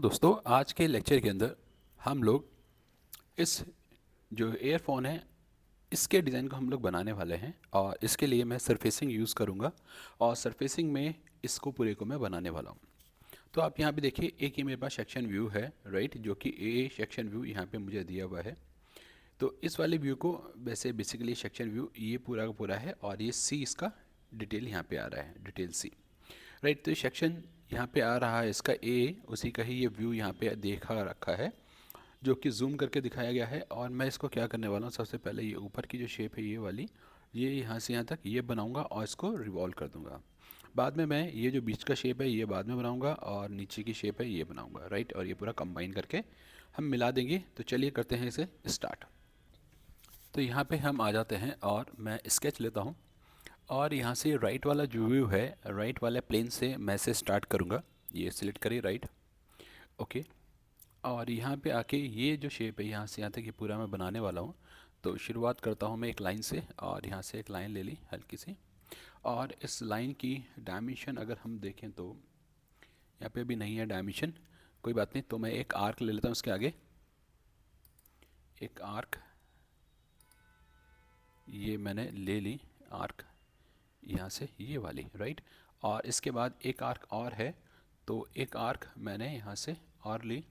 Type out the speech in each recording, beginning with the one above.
दोस्तों आज के लेक्चर के अंदर हम लोग इस जो एयरफोन है इसके डिज़ाइन को हम लोग बनाने वाले हैं और इसके लिए मैं सरफेसिंग यूज़ करूँगा और सरफेसिंग में इसको पूरे को मैं बनाने वाला हूँ। तो आप यहाँ पे देखिए, एक ये मेरे पास सेक्शन व्यू है, राइट, जो कि ए सेक्शन व्यू यहाँ पे मुझे दिया हुआ है। तो इस वाले व्यू को वैसे बेसिकली सेक्शन व्यू ये पूरा का पूरा है और ये सी इसका डिटेल यहाँ पे आ रहा है, डिटेल सी, राइट। तो सेक्शन यहाँ पे आ रहा है इसका ए, उसी का ही ये व्यू यहाँ पे देखा रखा है जो कि जूम करके दिखाया गया है। और मैं इसको क्या करने वाला हूँ, सबसे पहले ये ऊपर की जो शेप है ये वाली, ये यहाँ से यहाँ तक ये बनाऊँगा और इसको रिवॉल्व कर दूँगा। बाद में मैं ये जो बीच का शेप है ये बाद में बनाऊँगा और नीचे की शेप है ये बनाऊँगा, राइट। और ये पूरा कंबाइन करके हम मिला देंगे। तो चलिए करते हैं इसे स्टार्ट। तो यहाँ पे हम आ जाते हैं और मैं स्केच लेता हूँ और यहाँ से राइट वाला जो व्यू है, राइट वाले प्लेन से मैं से स्टार्ट करूँगा। ये सिलेक्ट करिए, राइट, ओके। और यहाँ पे आके ये जो शेप है यहाँ से यहाँ तक ये पूरा मैं बनाने वाला हूँ। तो शुरुआत करता हूँ मैं एक लाइन से और यहाँ से एक लाइन ले ली हल्की सी। और इस लाइन की डायमेंशन अगर हम देखें तो यहाँ पे भी नहीं है डायमेंशन, कोई बात नहीं। तो मैं एक आर्क ले लेता हूँ उसके आगे, एक आर्क ये मैंने ले ली, आर्क यहाँ से ये वाली, राइट। और इसके बाद एक आर्क और है, तो एक आर्क मैंने यहाँ से और ली,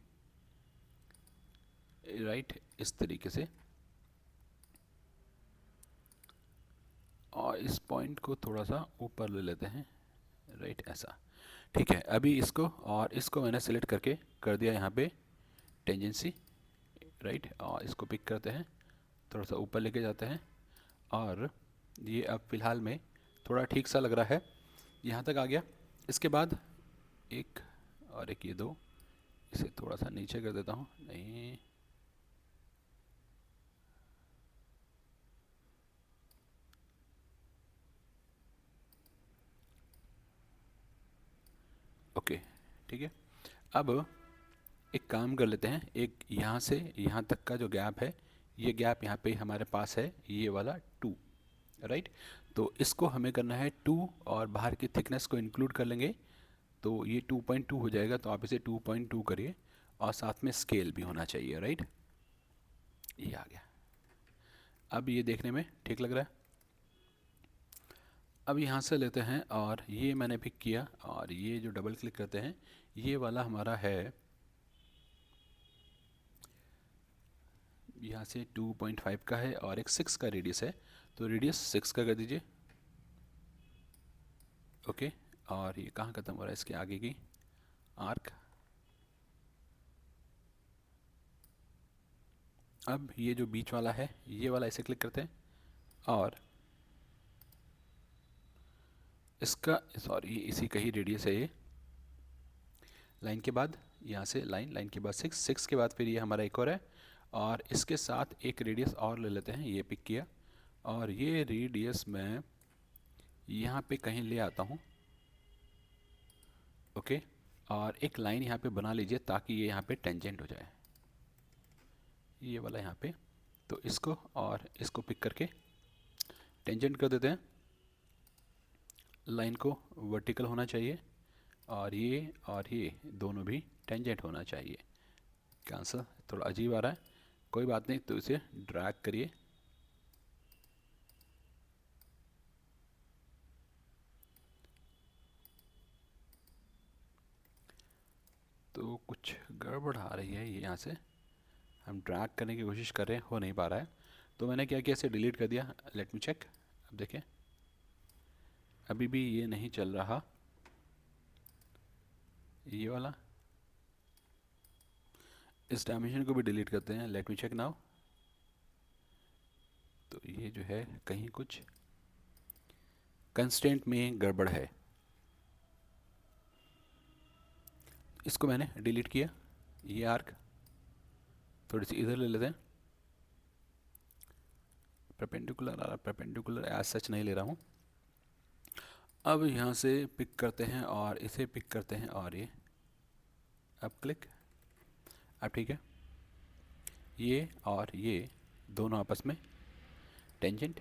राइट, इस तरीके से। और इस पॉइंट को थोड़ा सा ऊपर ले लेते हैं, राइट, ऐसा, ठीक है। अभी इसको और इसको मैंने सेलेक्ट करके कर दिया यहाँ पे टेंजेंसी, राइट। और इसको पिक करते हैं, थोड़ा सा ऊपर लेके जाते हैं और ये अब फ़िलहाल में थोड़ा ठीक सा लग रहा है, यहाँ तक आ गया। इसके बाद एक और एक ये दो, इसे थोड़ा सा नीचे कर देता हूँ, नहीं, ओके, ठीक है। अब एक काम कर लेते हैं, एक यहाँ से यहाँ तक का जो गैप है, ये गैप यहाँ पे हमारे पास है, ये वाला 2, राइट। तो इसको हमें करना है 2 और बाहर की थिकनेस को इंक्लूड कर लेंगे, तो ये 2.2 हो जाएगा। तो आप इसे 2.2 करिए और साथ में स्केल भी होना चाहिए, राइट। ये आ गया, अब ये देखने में ठीक लग रहा है। अब यहाँ से लेते हैं और ये मैंने पिक किया और ये जो डबल क्लिक करते हैं ये वाला हमारा है, यहाँ से 2.5 का है और एक 6 का रेडियस है, तो रेडियस 6 का कर दीजिए, ओके। और ये कहाँ ख़त्म हो रहा है, इसके आगे की आर्क। अब ये जो बीच वाला है ये वाला ऐसे क्लिक करते हैं और इसका, सॉरी, इसी का ही रेडियस है ये। लाइन के बाद यहाँ से लाइन, लाइन के बाद 6 के बाद फिर ये हमारा एक और है और इसके साथ एक रेडियस और ले लेते हैं, ये पिक किया और ये रेडियस मैं यहाँ पे कहीं ले आता हूँ, ओके। और एक लाइन यहाँ पे बना लीजिए ताकि ये यहाँ पे टेंजेंट हो जाए, ये वाला यहाँ पे। तो इसको और इसको पिक करके टेंजेंट कर देते हैं, लाइन को वर्टिकल होना चाहिए और ये दोनों भी टेंजेंट होना चाहिए। आंसर थोड़ा अजीब आ रहा है, कोई बात नहीं, तो इसे ड्रैग करिए, तो कुछ गड़बड़ आ रही है ये, यहाँ से हम ड्रैग करने की कोशिश कर रहे हैं, हो नहीं पा रहा है। तो मैंने क्या किया, इसे डिलीट कर दिया। लेट मी चेक, अब देखें अभी भी ये नहीं चल रहा, ये वाला, इस डायमेंशन को भी डिलीट करते हैं। लेट मी चेक नाउ, तो ये जो है कहीं कुछ कंस्टेंट में गड़बड़ है, इसको मैंने डिलीट किया। ये आर्क थोड़ी सी इधर ले लेते हैं, परपेंडिकुलर आ रहा, परपेंडिकुलर एज सच नहीं ले रहा हूँ। अब यहाँ से पिक करते हैं और इसे पिक करते हैं और ये, अब क्लिक, अब ठीक है। ये और ये दोनों आपस में टेंजेंट,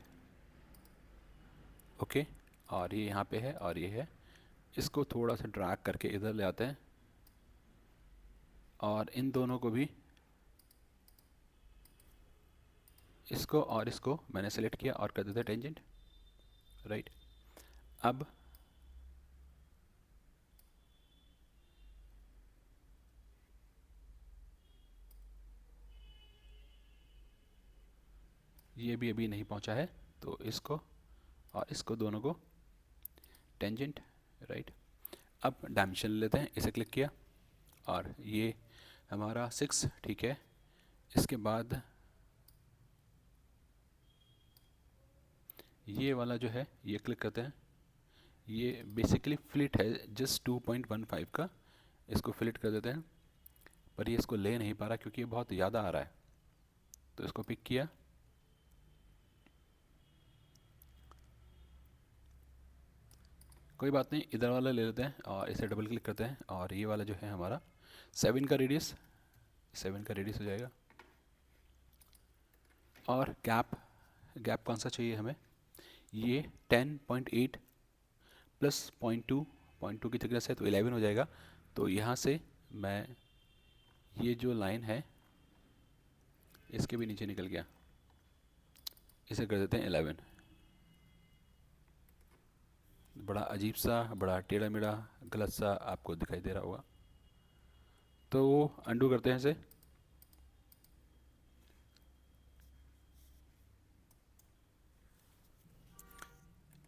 ओके। और ये यहाँ पे है और ये है, इसको थोड़ा सा ड्रैग करके इधर ले आते हैं, और इन दोनों को भी, इसको और इसको मैंने सेलेक्ट किया और कर देता टेंजेंट, राइट। अब ये भी अभी नहीं पहुंचा है, तो इसको और इसको दोनों को टेंजेंट, राइट। अब डायमेंशन लेते हैं, इसे क्लिक किया और ये हमारा 6, ठीक है। इसके बाद ये वाला जो है ये क्लिक करते हैं, ये बेसिकली फ्लिट है जस्ट 2.15 का, इसको फ्लिट कर देते हैं। पर ये इसको ले नहीं पा रहा क्योंकि ये बहुत ज़्यादा आ रहा है, तो इसको पिक किया, कोई बात नहीं, इधर वाला ले लेते हैं और इसे डबल क्लिक करते हैं और ये वाला जो है हमारा 7 का रेडियस, 7 का रेडियस हो जाएगा। और गैप, गैप कौन सा चाहिए हमें, ये 10.8 प्लस 0.2, 0.2 की थिकनेस है तो 11 हो जाएगा। तो यहाँ से मैं ये जो लाइन है इसके भी नीचे निकल गया, इसे कर देते हैं 11। बड़ा अजीब सा, बड़ा टेढ़ा मेढ़ा गलत सा आपको दिखाई दे रहा होगा, तो वो अंडू करते हैं इसे।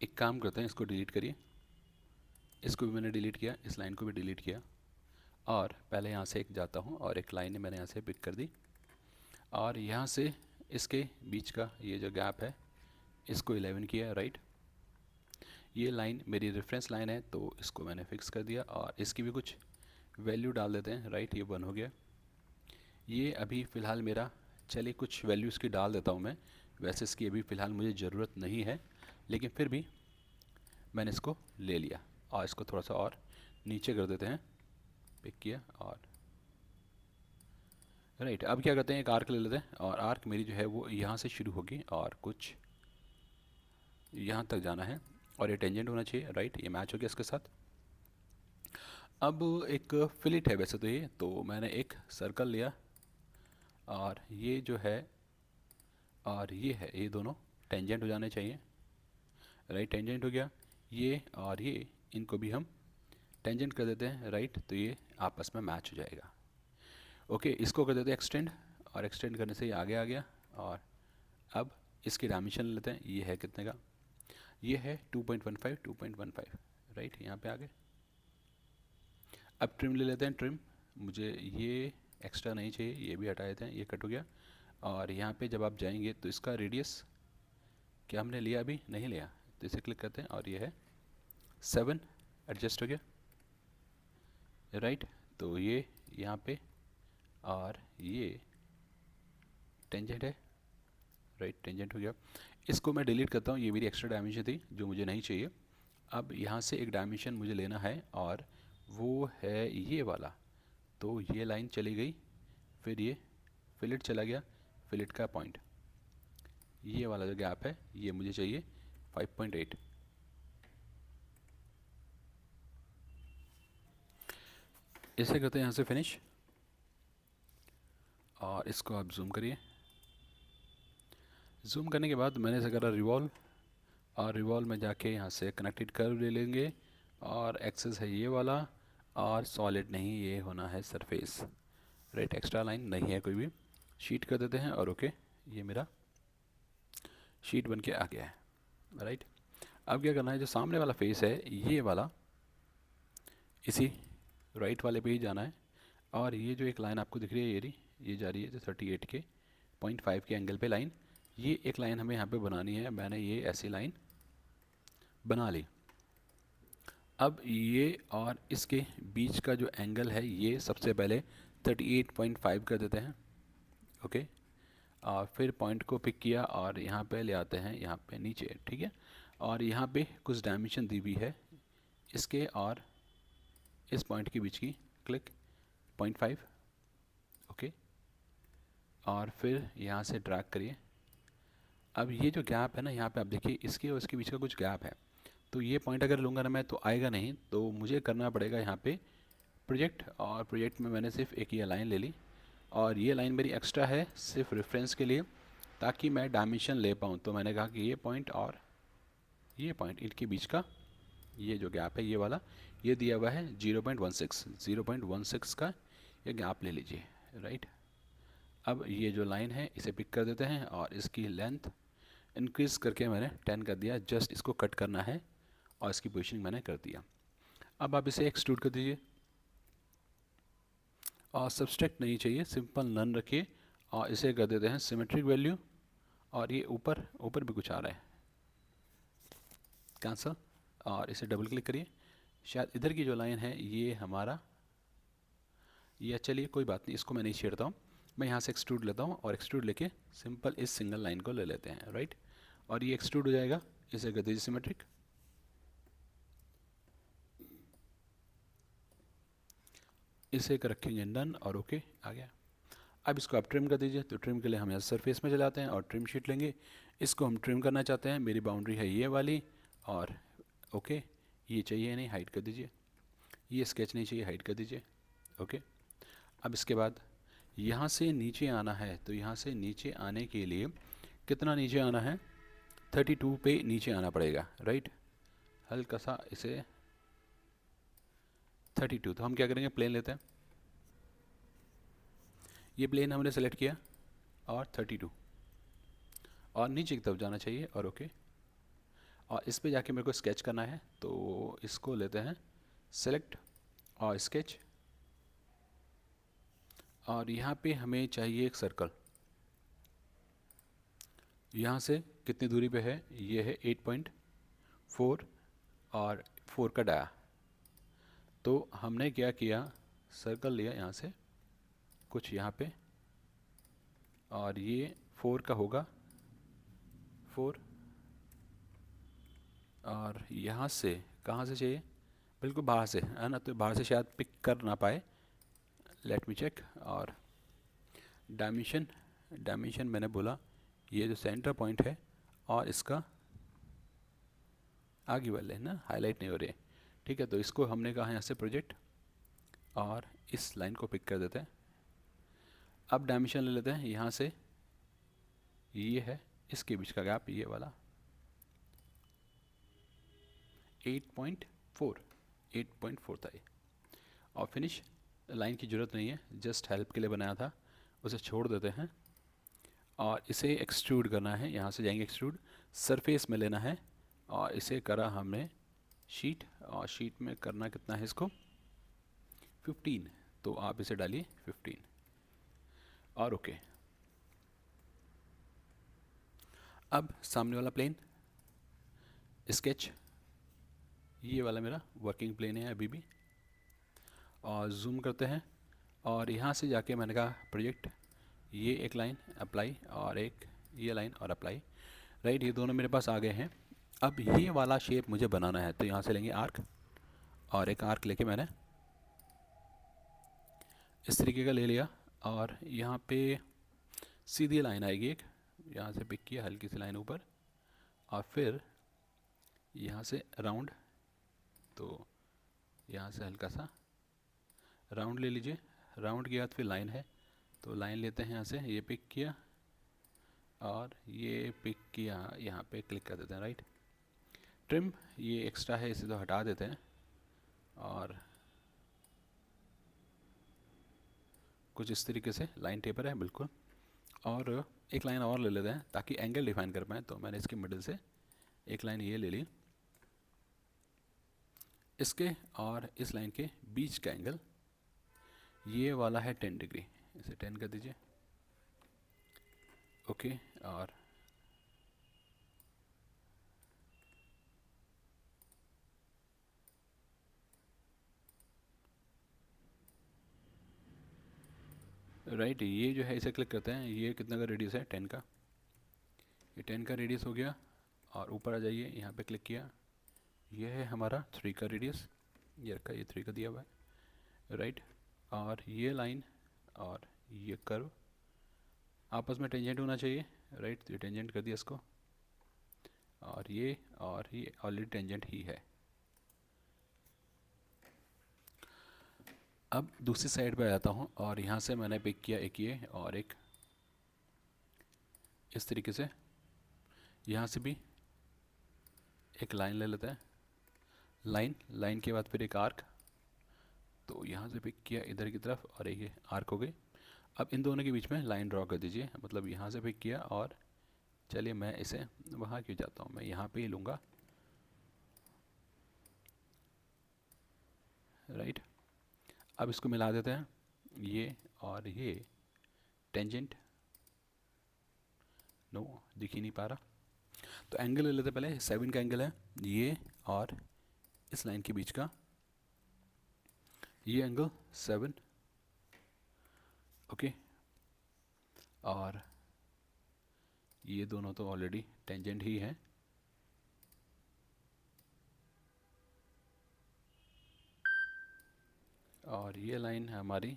एक काम करते हैं, इसको डिलीट करिए, इसको भी मैंने डिलीट किया, इस लाइन को भी डिलीट किया, और पहले यहाँ से एक जाता हूँ और एक लाइन मैंने यहाँ से पिक कर दी, और यहाँ से इसके बीच का ये जो गैप है इसको 11 किया, राइट। ये लाइन मेरी रेफरेंस लाइन है तो इसको मैंने फिक्स कर दिया, और इसकी भी कुछ वैल्यू डाल देते हैं, राइट। ये 1 हो गया। ये अभी फ़िलहाल मेरा, चलिए कुछ वैल्यू इसकी डाल देता हूँ मैं, वैसे इसकी अभी फ़िलहाल मुझे ज़रूरत नहीं है, लेकिन फिर भी मैंने इसको ले लिया, और इसको थोड़ा सा और नीचे कर देते हैं, पिक किया और राइट। अब क्या करते हैं, एक आर्क ले लेते हैं, और आर्क मेरी जो है वो यहाँ से शुरू होगी और कुछ यहाँ तक जाना है, और ये टेंजेंट होना चाहिए, राइट। ये मैच हो गया इसके साथ। अब एक फिलिट है वैसे तो ये, तो मैंने एक सर्कल लिया, और ये जो है और ये है, ये दोनों टेंजेंट हो जाने चाहिए, राइट। टेंजेंट हो गया ये और ये, इनको भी हम टेंजेंट कर देते हैं, राइट। तो ये आपस में मैच हो जाएगा। ओके, इसको कर देते हैं एक्सटेंड, और एक्सटेंड करने से ये आगे आ गया। और अब इसकी डायमेंशन लेते हैं, ये है कितने का, ये है 2.15, 2.15, राइट। यहाँ पे आ गए। अब ट्रिम ले लेते हैं, ट्रिम, मुझे ये एक्स्ट्रा नहीं चाहिए, ये भी हटा देते हैं, ये कट हो गया। और यहाँ पे जब आप जाएंगे तो इसका रेडियस क्या हमने लिया, अभी नहीं लिया, तो इसे क्लिक करते हैं और ये है 7, एडजस्ट हो गया, राइट। तो ये यहाँ पे और ये टेंजेंट है, राइट, टेंजेंट हो गया। इसको मैं डिलीट करता हूँ, ये मेरी एक्स्ट्रा डायमेंशन थी जो मुझे नहीं चाहिए। अब यहाँ से एक डायमेंशन मुझे लेना है, और वो है ये वाला। तो ये लाइन चली गई, फिर ये फिलेट चला गया, फिलेट का पॉइंट, ये वाला जो गैप है ये मुझे चाहिए 5.8। इसे करते हैं यहाँ से फिनिश, और इसको आप जूम करिए। जूम करने के बाद मैंने इसे करा रिवॉल्व, और रिवॉल्व में जाके यहाँ से कनेक्टेड कर्व ले लेंगे, और एक्सेस है ये वाला, और सॉलिड नहीं, ये होना है सरफेस, राइट। एक्स्ट्रा लाइन नहीं है कोई भी, शीट कर देते हैं और ओके, ये मेरा शीट बन के आ गया है, राइट। अब क्या करना है, जो सामने वाला फेस है ये वाला, इसी राइट वाले पे ही जाना है, और ये जो एक लाइन आपको दिख रही है ये रही, ये जा रही है जो 38 के 0.5 के एंगल पे लाइन, ये एक लाइन हमें यहाँ पे बनानी है। मैंने ये ऐसी लाइन बना ली। अब ये और इसके बीच का जो एंगल है ये सबसे पहले 38.5 कर देते हैं, ओके। और फिर पॉइंट को पिक किया और यहाँ पे ले आते हैं, यहाँ पे नीचे, ठीक है। और यहाँ पे कुछ डायमेंशन दी हुई है इसके और इस पॉइंट के बीच की, क्लिक 0.5, ओके। और फिर यहाँ से ड्रैग करिए। अब ये जो गैप है ना, यहाँ पे आप देखिए इसके और इसके बीच का कुछ गैप है, तो ये पॉइंट अगर लूँगा ना मैं तो आएगा नहीं, तो मुझे करना पड़ेगा यहाँ पे प्रोजेक्ट, और प्रोजेक्ट में मैंने सिर्फ एक ये लाइन ले ली, और ये लाइन मेरी एक्स्ट्रा है सिर्फ रेफरेंस के लिए, ताकि मैं डायमेंशन ले पाऊँ। तो मैंने कहा कि ये पॉइंट और ये पॉइंट, इनके बीच का ये जो गैप है ये वाला, ये दिया हुआ है 0.16, 0.16 का ये गैप ले लीजिए, राइट। अब ये जो लाइन है इसे पिक कर देते हैं, और इसकी लेंथ इंक्रीज़ करके मैंने 10 कर दिया, जस्ट इसको कट करना है, और इसकी पोजीशनिंग मैंने कर दिया। अब आप इसे एक्सट्रूड कर दीजिए, और सब्सट्रैक्ट नहीं चाहिए, सिंपल नन रखिए, और इसे कर देते हैं सिमेट्रिक वैल्यू, और ये ऊपर ऊपर भी कुछ आ रहा है, कैंसल, और इसे डबल क्लिक करिए। शायद इधर की जो लाइन है ये हमारा, ये चलिए कोई बात नहीं, इसको मैं नहीं छेड़ता हूँ, मैं यहाँ से एक्सट्रूड लेता हूँ, और एक्सट्रूड लेके सिंपल इस सिंगल लाइन को ले लेते हैं, राइट। और ये एक्सट्रूड हो जाएगा, इसे कर दीजिए सिमेट्रिक, इसे कर रखेंगे डन, और ओके आ गया। अब इसको आप ट्रिम कर दीजिए, तो ट्रिम के लिए हम यहाँ सरफेस में चले आते हैं और ट्रिम शीट लेंगे, इसको हम ट्रिम करना चाहते हैं, मेरी बाउंड्री है ये वाली, और ओके ये चाहिए नहीं, हाइड कर दीजिए, ये स्केच नहीं चाहिए, हाइड कर दीजिए, ओके। अब इसके बाद यहाँ से नीचे आना है, तो यहाँ से नीचे आने के लिए कितना नीचे आना है, 32 पे नीचे आना पड़ेगा, राइट। हल्का सा इसे 32, तो हम क्या करेंगे, प्लेन लेते हैं, ये प्लेन हमने सेलेक्ट किया, और 32, और नीचे की तरफ जाना चाहिए, और ओके। और इस पे जाके मेरे को स्केच करना है, तो इसको लेते हैं सेलेक्ट और स्केच, और यहाँ पे हमें चाहिए एक सर्कल, यहाँ से कितनी दूरी पे है, ये है 8.4 और 4 का डाया। तो हमने क्या किया, सर्कल लिया यहाँ से कुछ यहाँ पे, और ये 4 का होगा 4, और यहाँ से कहाँ से चाहिए, बिल्कुल बाहर से है ना, तो बाहर से शायद पिक कर ना पाए, लेट मी चेक। और डायमेंशन, डायमेंशन मैंने बोला ये जो सेंटर पॉइंट है, और इसका आगे वाले है ना, हाईलाइट नहीं हो रहे, ठीक है। तो इसको हमने कहा यहाँ से प्रोजेक्ट, और इस लाइन को पिक कर देते हैं। अब डायमेंशन ले लेते हैं, यहाँ से ये है, इसके बीच का गैप ये वाला 8.4, 8.4 था ये, और फिनिश। लाइन की ज़रूरत नहीं है, जस्ट हेल्प के लिए बनाया था, उसे छोड़ देते हैं, और इसे एक्सट्रूड करना है, यहाँ से जाएंगे एक्सट्रूड, सरफेस में लेना है, और इसे करा हमने शीट, और शीट में करना कितना है इसको 15, तो आप इसे डालिए 15, और ओके। अब सामने वाला प्लेन स्केच, ये वाला मेरा वर्किंग प्लेन है अभी भी, और जूम करते हैं, और यहाँ से जाके मैंने कहा प्रोजेक्ट, ये एक लाइन अप्लाई, और एक ये लाइन और अप्लाई, राइट। ये दोनों मेरे पास आ गए हैं। अब ये वाला शेप मुझे बनाना है, तो यहाँ से लेंगे आर्क, और एक आर्क लेके मैंने इस तरीके का ले लिया, और यहाँ पे सीधी लाइन आएगी एक, यहाँ से पिक किया हल्की सी लाइन ऊपर, और फिर यहाँ से राउंड, तो यहाँ से हल्का सा राउंड ले लीजिए, राउंड के बाद फिर लाइन है, तो लाइन लेते हैं यहाँ से, ये पिक किया और ये पिक किया, यहाँ पे क्लिक कर देते हैं, राइट। ट्रिम ये एक्स्ट्रा है, इसे तो हटा देते हैं, और कुछ इस तरीके से लाइन टेपर है बिल्कुल, और एक लाइन और ले लेते हैं ताकि एंगल डिफाइन कर पाएँ। तो मैंने इसके मिडिल से एक लाइन ये ले ली, इसके और इस लाइन के बीच का एंगल ये वाला है 10 डिग्री, इसे 10 कर दीजिए, ओके। और राइट, ये जो है इसे क्लिक करते हैं, ये कितना का रेडियस है 10 का, ये 10 का रेडियस हो गया। और ऊपर आ जाइए, यहाँ पे क्लिक किया, ये है हमारा 3 का रेडियस, ये रखा, ये 3 का दिया हुआ है, राइट। और ये लाइन और ये कर्व आपस में टेंजेंट होना चाहिए, राइट। तो ये टेंजेंट कर दिया इसको, और ये ऑलरेडी टेंजेंट ही है। अब दूसरी साइड पे आ जाता हूँ और यहाँ से मैंने पिक किया एक ये और एक इस तरीके से। यहाँ से भी एक लाइन ले लेते हैं, लाइन के बाद फिर एक आर्क, तो यहाँ से पिक किया इधर की तरफ और एक ये आर्क हो गई। अब इन दोनों के बीच में लाइन ड्रॉ कर दीजिए, मतलब यहाँ से पिक किया और चलिए मैं इसे वहाँ क्यों जाता हूँ, मैं यहाँ पे ही लूँगा, राइट। अब इसको मिला देते हैं, ये और ये टेंजेंट, नो दिख ही नहीं पा रहा, तो एंगल ले लेते हैं पहले। 7 का एंगल है ये और इस लाइन के बीच का, ये एंगल 7, ओके। और ये दोनों तो ऑलरेडी टेंजेंट ही हैं, और ये लाइन हमारी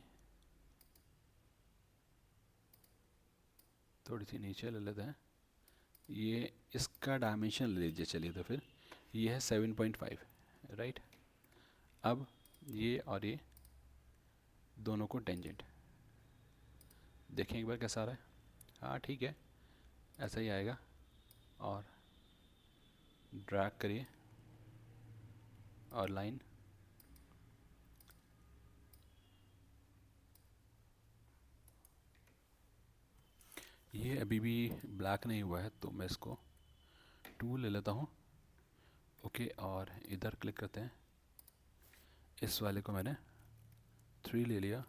थोड़ी सी नीचे ले लेते हैं, ये इसका डायमेंशन ले लीजिए चलिए, तो फिर ये है 7.5, राइट। अब ये और ये दोनों को टेंजेंट देखें एक बार कैसा आ रहा है, हाँ ठीक है ऐसा ही आएगा। और ड्रैग करिए और लाइन, ये अभी भी ब्लैक नहीं हुआ है तो मैं इसको 2 ले लेता हूँ, ओके। और इधर क्लिक करते हैं, इस वाले को मैंने 3 ले लिया,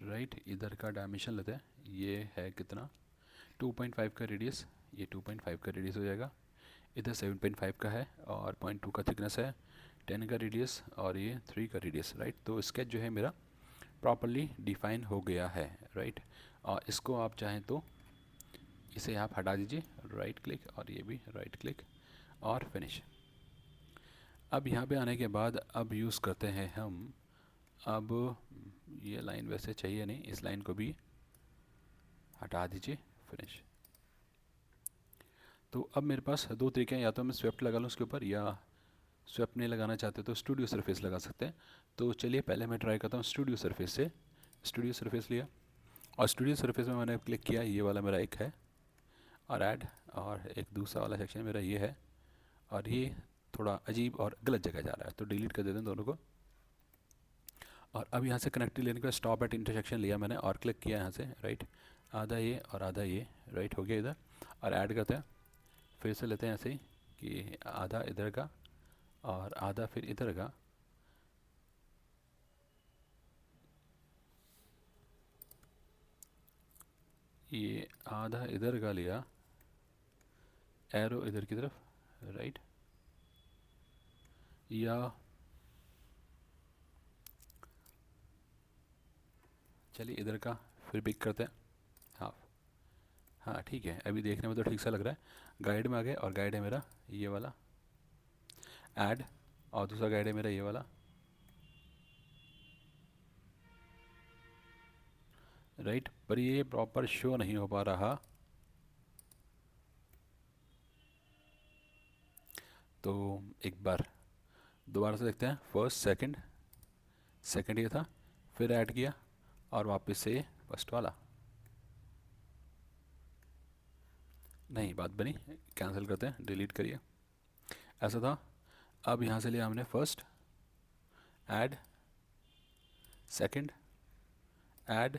राइट। इधर का डायमेंशन लेते हैं, ये है कितना 2.5 का रेडियस, ये 2.5 का रेडियस हो जाएगा। इधर 7.5 का है और 0.2 का थिकनेस है, 10 का रेडियस और ये 3 का रेडियस, राइट। तो स्केच जो है मेरा प्रॉपरली डिफाइन हो गया है, राइट। और इसको आप चाहें तो इसे आप हटा दीजिए, राइट क्लिक, और ये भी राइट क्लिक और फिनिश। अब यहाँ पे आने के बाद अब यूज़ करते हैं हम, अब ये लाइन वैसे चाहिए नहीं, इस लाइन को भी हटा दीजिए, फिनिश। तो अब मेरे पास दो तरीके हैं, या तो मैं स्वेप्ट लगा लूँ उसके ऊपर, या स्वेप्ट नहीं लगाना चाहते तो स्टूडियो सरफेस लगा सकते हैं। तो चलिए पहले मैं ट्राई करता हूँ स्टूडियो सरफेस से। स्टूडियो सरफेस लिया और स्टूडियो सरफेस में मैंने क्लिक किया, ये वाला मेरा एक है और ऐड, और एक दूसरा वाला सेक्शन मेरा ये है, और ये थोड़ा अजीब और गलत जगह जा रहा है तो डिलीट कर देते हैं दोनों को। और अब यहाँ से कनेक्टिव लेने के बाद स्टॉप एट इंटरसेक्शन लिया मैंने और क्लिक किया यहाँ से, राइट। आधा ये और आधा ये, राइट हो गया इधर। और ऐड करते हैं, फिर से लेते हैं ऐसे ही कि आधा इधर का और आधा फिर इधर का, ये आधा इधर का लिया, एरो इधर की तरफ, राइट। या चलिए इधर का फिर पिक करते हैं हाफ, हाँ ठीक है, अभी देखने में तो ठीक सा लग रहा है। गाइड में आ गए और गाइड है मेरा ये वाला, ऐड, और दूसरा गाइड है मेरा ये वाला, राइट। पर ये प्रॉपर शो नहीं हो पा रहा, तो एक बार दोबारा से देखते हैं। फर्स्ट सेकंड, सेकंड ये था, फिर ऐड किया और वापस से फर्स्ट वाला, नहीं बात बनी, कैंसिल करते हैं, डिलीट करिए, ऐसा था। अब यहाँ से लिया हमने फर्स्ट, ऐड, सेकंड, ऐड,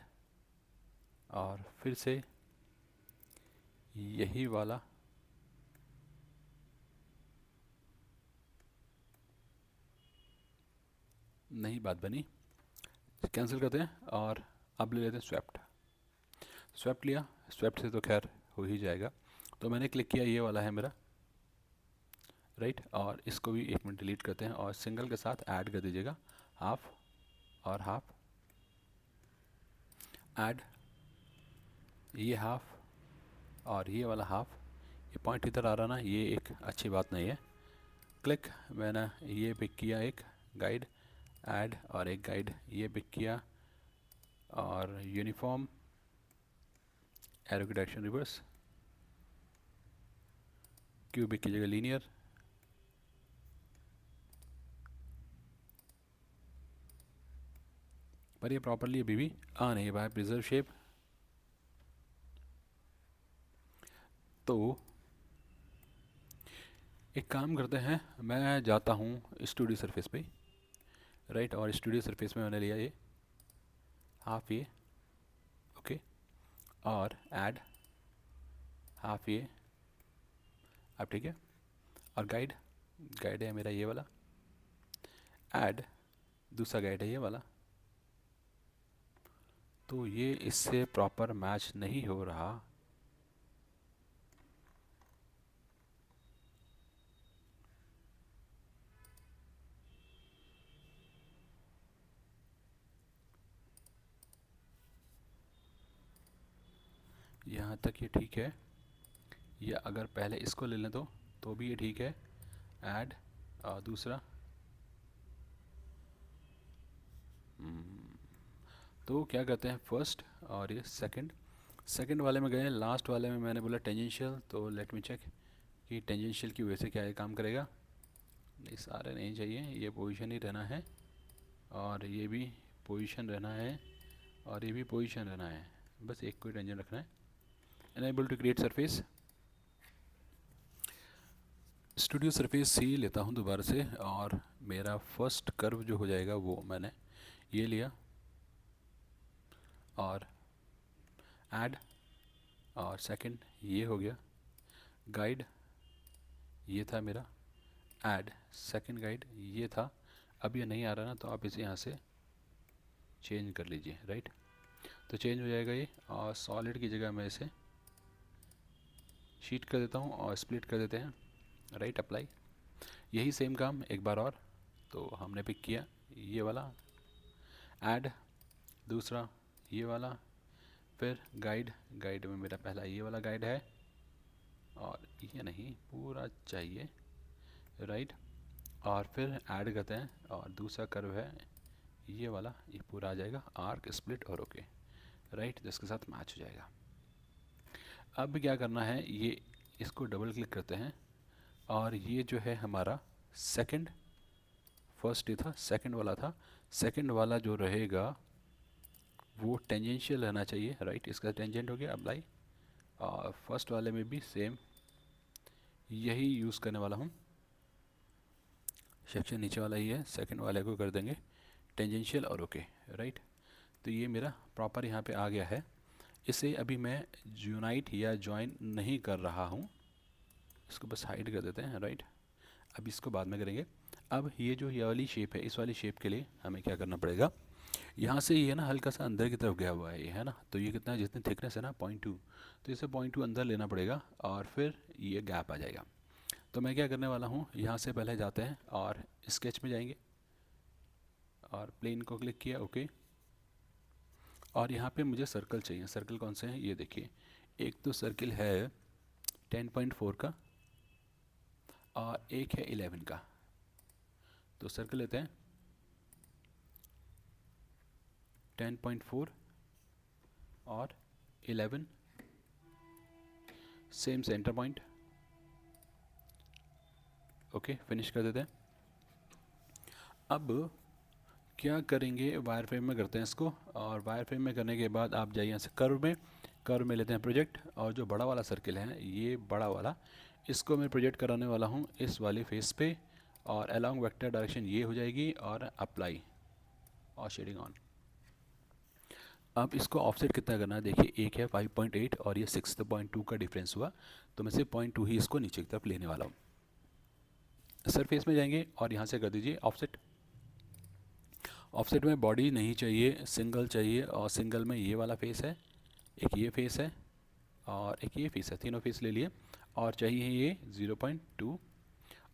और फिर से यही वाला, नहीं बात बनी, कैंसिल करते हैं। और अब ले लेते हैं स्वेप्ट, स्वेप्ट लिया, स्वेप्ट से तो खैर हो ही जाएगा, तो मैंने क्लिक किया ये वाला है मेरा, राइट। और इसको भी 1 मिनट डिलीट करते हैं और सिंगल के साथ ऐड कर दीजिएगा, हाफ और हाफ, ऐड, ये हाफ और ये वाला हाफ, ये पॉइंट इधर आ रहा ना, ये एक अच्छी बात नहीं है। क्लिक, मैंने ये पिक किया एक गाइड, ऐड, और एक गाइड ये पिक किया, और यूनिफॉर्म, एरो की डायरेक्शन रिवर्स, क्यूबिक की जगह लीनियर, पर ये प्रॉपरली अभी भी आ नहीं पाया प्रिजर्व शेप। तो एक काम करते हैं, मैं जाता हूँ स्टूडियो सरफेस पे, राइट, और स्टूडियो सरफेस में मैंने लिया ये हाफ ये, ओके, और ऐड हाफ ये, अब ठीक है। और गाइड, गाइड है मेरा ये वाला, ऐड दूसरा गाइड है ये वाला। तो ये इससे प्रॉपर मैच नहीं हो रहा। यहाँ तक ये ठीक है, या अगर पहले इसको ले लें तो भी ये ठीक है। ऐड और दूसरा, तो क्या करते हैं फर्स्ट और ये सेकंड, सेकंड वाले में गए, लास्ट वाले में मैंने बोला टेंजेंशियल, तो लेट मी चेक कि टेंजेंशियल की वजह से क्या ये काम करेगा। नहीं, सारे नहीं चाहिए, ये पोजीशन ही रहना है, और ये भी पोजीशन रहना है, और ये भी पोजीशन रहना है, बस एक कोई टेंजेंट रखना है। Enable to create surface, studio surface सी लेता हूँ दोबारा से, और मेरा फर्स्ट कर्व जो हो जाएगा वो मैंने ये लिया, और ऐड, और सेकंड ये हो गया, गाइड ये था मेरा, ऐड सेकंड गाइड ये था। अब ये नहीं आ रहा ना, तो आप इसे यहाँ से चेंज कर लीजिए, राइट, तो चेंज हो जाएगा ये, और सॉलिड की जगह मैं इसे शीट कर देता हूँ और स्प्लिट कर देते हैं, राइट, अप्लाई। यही सेम काम एक बार और, तो हमने पिक किया ये वाला, ऐड दूसरा ये वाला, फिर गाइड, गाइड में मेरा पहला ये वाला गाइड है, और ये नहीं पूरा चाहिए, राइट, और फिर ऐड करते हैं, और दूसरा कर्व है ये वाला, ये पूरा आ जाएगा, आर्क स्प्लिट और ओके, राइट, जिसके साथ मैच हो जाएगा। अब क्या करना है, ये इसको डबल क्लिक करते हैं, और ये जो है हमारा सेकंड, फर्स्ट ये था, सेकंड वाला था, सेकंड वाला जो रहेगा वो टेंजेंशियल रहना चाहिए, राइट, इसका टेंजेंट हो गया, अप्लाई। और फर्स्ट वाले में भी सेम यही यूज़ करने वाला हूँ, सेक्शन नीचे वाला ही है, सेकंड वाले को कर देंगे टेंजेंशियल और ओके, राइट। तो ये मेरा प्रॉपर यहाँ पे आ गया है। इसे अभी मैं यूनाइट या ज्वाइन नहीं कर रहा हूँ, इसको बस हाइड कर देते हैं, राइट, अब इसको बाद में करेंगे। अब ये जो ये वाली शेप है, इस वाली शेप के लिए हमें क्या करना पड़ेगा, यहाँ से ये ना हल्का सा अंदर की तरफ गया हुआ है ये, है ना, तो ये कितना, जितनी थिकनेस है ना 0.2, तो इसे 0.2 अंदर लेना पड़ेगा, और फिर ये गैप आ जाएगा। तो मैं क्या करने वाला हूँ, यहाँ से पहले जाते हैं और स्केच में जाएंगे, और प्लेन को क्लिक किया, ओके, और यहाँ पे मुझे सर्कल चाहिए। सर्कल कौन से हैं ये देखिए, एक तो सर्किल है 10.4 का, और एक है 11 का। तो सर्कल लेते हैं 10.4 और 11, same centre point, okay, finish कर देते हैं। अब क्या करेंगे, वायर फ्रेम में करते हैं इसको, और वायर फ्रेम में करने के बाद आप जाइए यहाँ से कर्व में, कर्व में लेते हैं प्रोजेक्ट, और जो बड़ा वाला सर्किल है ये बड़ा वाला, इसको मैं प्रोजेक्ट कराने वाला हूँ इस वाले फेस पे, और अलोंग वेक्टर डायरेक्शन ये हो जाएगी, और अप्लाई और शेडिंग ऑन। अब इसको ऑफसेट कितना करना है, देखिए एक है 5.8 और ये 6.2 का डिफरेंस हुआ, तो मैं सिर्फ 0.2 ही इसको नीचे की तरफ लेने वाला हूँ। सरफेस में जाएंगे और यहाँ से कर दीजिए ऑफसेट। ऑफसेट में बॉडी नहीं चाहिए, सिंगल चाहिए, और सिंगल में ये वाला फेस है, एक ये फेस है, और एक ये फेस है, तीनों फेस ले लिए, और चाहिए ये 0.2,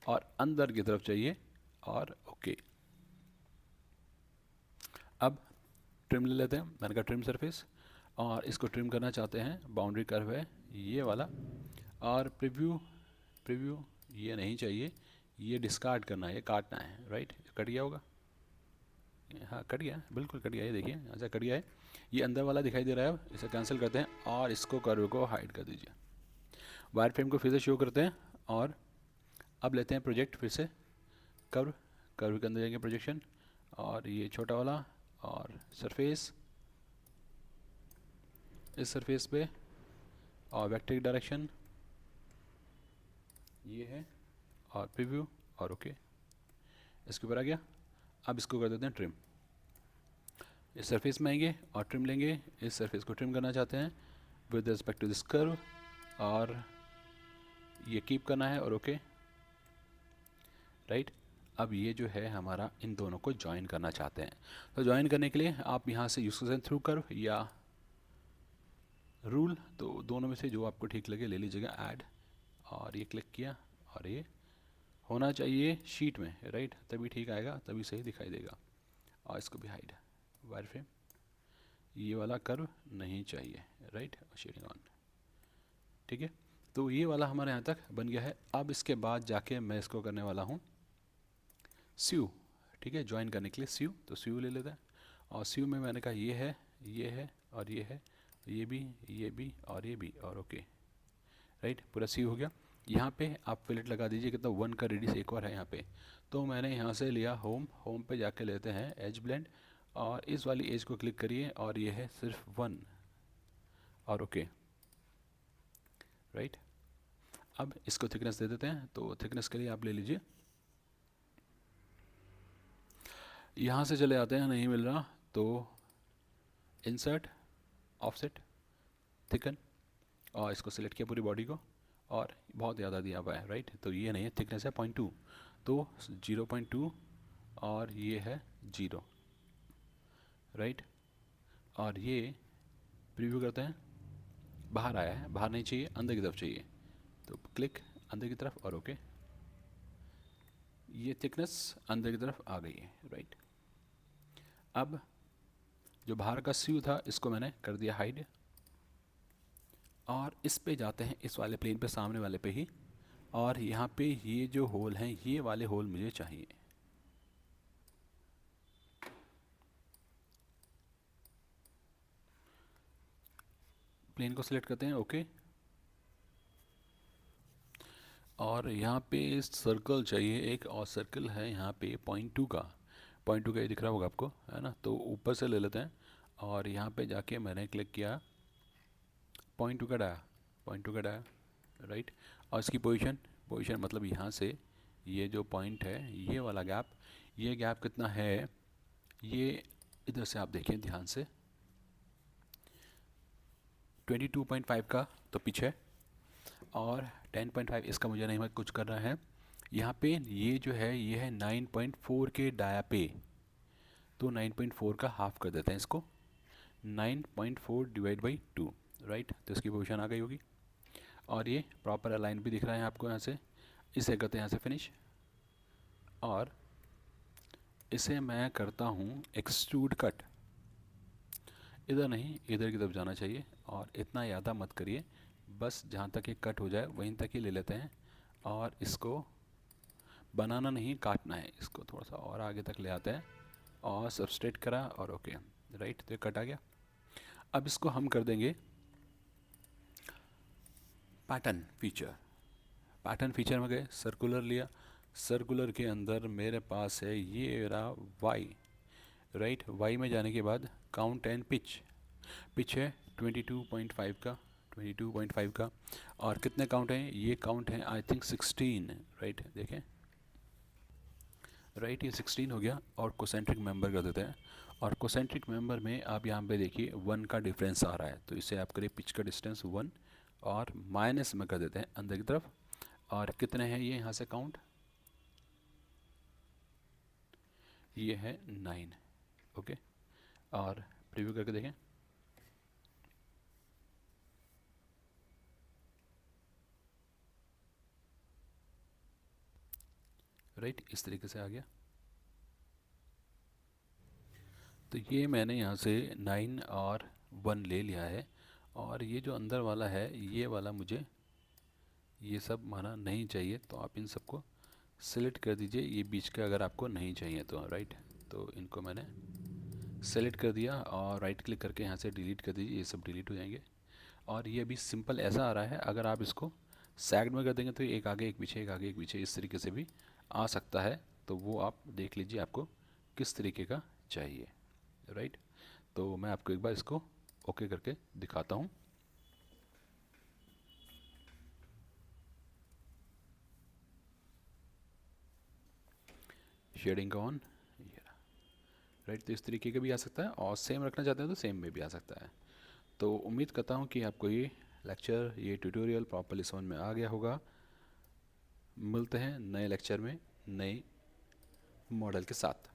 और अंदर की तरफ चाहिए, और ओके। अब ट्रिम ले लेते हैं, मैंने कहा ट्रिम सरफेस, और इसको ट्रिम करना चाहते हैं, बाउंड्री कर्व है ये वाला, और प्रीव्यू, प्रीव्यू ये नहीं चाहिए, ये डिस्कार्ड करना है, ये काटना है, राइट, कट गया होगा, हाँ कट गया, बिल्कुल कट गया, ये देखिए अच्छा कट गया है, ये अंदर वाला दिखाई दे रहा है। अब इसे कैंसिल करते हैं, और इसको कर्व को हाइड कर दीजिए। वायर फ्रेम को फिर से शो करते हैं, और अब लेते हैं प्रोजेक्ट, फिर से कर्व, कर्व के अंदर जाएंगे प्रोजेक्शन, और ये छोटा वाला, और सरफेस, इस सरफेस पे, और वेक्टर डायरेक्शन ये है, और प्रीव्यू, और ओके। इसके ऊपर आ गया। अब इसको कर देते हैं ट्रिम। इस सरफेस में आएंगे और ट्रिम लेंगे। इस सरफेस को ट्रिम करना चाहते हैं with respect to this curve, और ये कीप करना है, और ओके राइट। अब ये जो है हमारा इन दोनों को ज्वाइन करना चाहते हैं, तो ज्वाइन करने के लिए आप यहाँ से यूज कर सकते हैं थ्रू कर्व या रूल, तो दोनों में से जो आपको ठीक लगे ले लीजिएगा। ऐड, और ये क्लिक किया, और ये होना चाहिए शीट में, राइट, तभी ठीक आएगा, तभी सही दिखाई देगा। और इसको भी हाइड, वायर फ्रेम, ये वाला कर्व नहीं चाहिए, राइट, शेडिंग ऑन, ठीक है। तो ये वाला हमारे यहाँ तक बन गया है। अब इसके बाद जाके मैं इसको करने वाला हूँ स्यू, ठीक है, ज्वाइन करने के लिए स्यू, तो स्यू ले लेते हैं। और स्यू में मैंने कहा ये है, ये है, और ये है, ये भी, ये भी, और ये भी, और ओके राइट, पूरा स्यू हो गया। यहाँ पे आप फिलेट लगा दीजिए, कितना 1 का रेडियस एक और है यहाँ पे। तो मैंने यहाँ से लिया होम, होम पे जाके लेते हैं एज ब्लेंड, और इस वाली एज को क्लिक करिए, और ये है सिर्फ 1, और ओके राइट। अब इसको थिकनेस दे देते हैं, तो थिकनेस के लिए आप ले लीजिए, यहाँ से चले आते हैं, नहीं मिल रहा तो इंसर्ट, ऑफसेट, थिकन, और इसको सिलेक्ट किया पूरी बॉडी को, और बहुत ज़्यादा दिया हुआ है, राइट, तो ये नहीं है, थिकनेस है 0.2, तो 0.2, और ये है 0, राइट। और ये प्रीव्यू करते हैं, बाहर आया है, बाहर नहीं चाहिए, अंदर की तरफ चाहिए, तो क्लिक अंदर की तरफ, और ओके, ये थिकनेस अंदर की तरफ आ गई है, राइट। अब जो बाहर का स्यू था इसको मैंने कर दिया हाइड, और इस पे जाते हैं, इस वाले प्लेन पे, सामने वाले पे ही, और यहाँ पे ये जो होल हैं, ये वाले होल मुझे चाहिए। प्लेन को सिलेक्ट करते हैं, ओके, और यहाँ पे सर्कल चाहिए एक, और सर्कल है यहाँ पे 0.2 का, 0.2 का ये दिख रहा होगा आपको, है ना, तो ऊपर से ले लेते हैं, और यहाँ पे जाके मैंने क्लिक किया 0.2 का डाया, 0.2 का डाया, राइट। और इसकी पोजीशन, पोजीशन मतलब यहाँ से ये जो पॉइंट है, ये वाला गैप, ये गैप कितना है, ये इधर से आप देखें ध्यान से, 22.5 का तो पीछे, और 10.5 इसका मुझे नहीं कुछ कर रहा है। यहाँ पे ये जो है ये है 9.4 के डाया पे, तो 9.4 का हाफ कर देते हैं इसको, 9.4 डिवाइड बाई 2, राइट, तो इसकी पोजीशन आ गई होगी। और ये प्रॉपर अलाइन भी दिख रहा है आपको यहाँ से। इसे करते हैं यहाँ से फिनिश, और इसे मैं करता हूँ एक्सट्रूड कट, इधर नहीं, इधर की तरफ जाना चाहिए, और इतना ज़्यादा मत करिए, बस जहाँ तक ये कट हो जाए वहीं तक ही ले लेते हैं, और इसको बनाना नहीं, काटना है, इसको थोड़ा सा और आगे तक ले आते हैं, और सबस्ट्रेट करा, और ओके राइट, तो ये कट आ गया। अब इसको हम कर देंगे पैटर्न फीचर। पैटर्न फीचर में गए, सर्कुलर लिया, सर्कुलर के अंदर मेरे पास है ये रहा वाई, राइट, वाई में जाने के बाद काउंट एंड पिच, पिच है 22.5 का, 22.5 का, और कितने काउंट हैं, ये काउंट है आई थिंक 16, राइट, देखें, राइट, ये 16 हो गया। और कोसेंट्रिक मेंबर कर देते हैं, और कोसेंट्रिक मेंबर में आप यहाँ पे देखिए 1 का डिफरेंस आ रहा है, तो इसे आप करिए पिच का डिस्टेंस 1, और माइनस में कर देते हैं अंदर की तरफ, और कितने हैं ये यहाँ से काउंट, ये है 9, ओके, और प्रीव्यू करके देखें, राइट, इस तरीके से आ गया। तो ये मैंने यहाँ से 9 और 1 ले लिया है, और ये जो अंदर वाला है ये वाला मुझे ये सब माना नहीं चाहिए, तो आप इन सबको सेलेक्ट कर दीजिए, ये बीच का अगर आपको नहीं चाहिए तो, राइट, तो इनको मैंने सेलेक्ट कर दिया, और राइट क्लिक करके यहाँ से डिलीट कर दीजिए, ये सब डिलीट हो जाएंगे। और ये अभी सिंपल ऐसा आ रहा है, अगर आप इसको सैग्ड में कर देंगे तो एक आगे एक पीछे, एक आगे एक पीछे, इस तरीके से भी आ सकता है, तो वो आप देख लीजिए आपको किस तरीके का चाहिए। राइट। तो मैं आपको एक बार इसको ओके करके दिखाता हूँ। Shading on, right. तो इस तरीके का भी आ सकता है, और सेम रखना चाहते हैं तो सेम में भी आ सकता है। तो उम्मीद करता हूँ कि आपको ये लेक्चर, ये ट्यूटोरियल प्रॉपर्ली समझ में आ गया होगा। मिलते हैं नए लेक्चर में नए मॉडल के साथ।